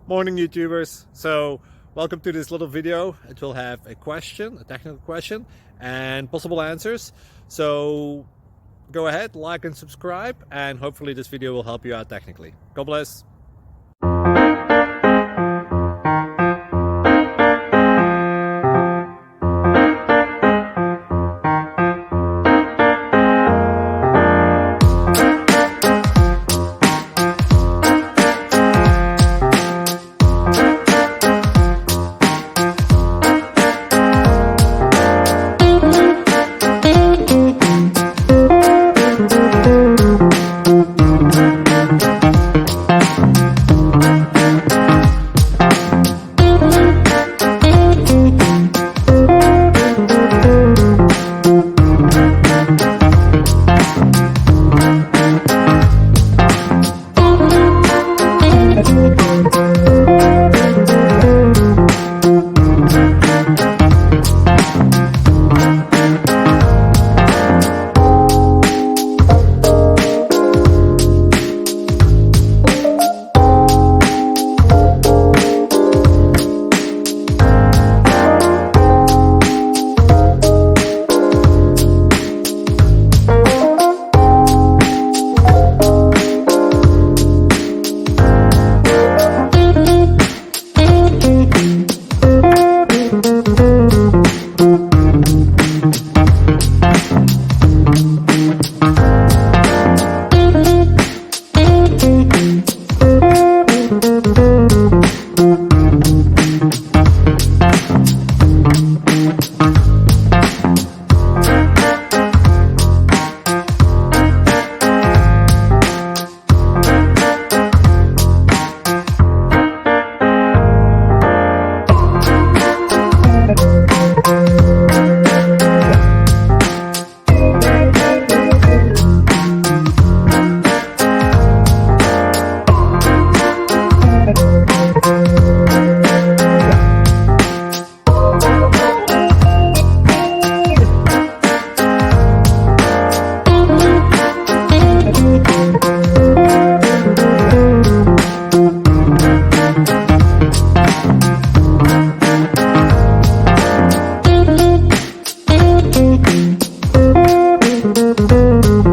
Morning YouTubers. So welcome to this little video. It will have a question, a technical question, and possible answers. So go ahead, like and subscribe, and hopefully this video will help you out technically. God bless.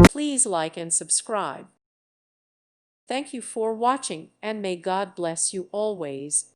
Please like and subscribe. Thank you for watching, and may God bless you always.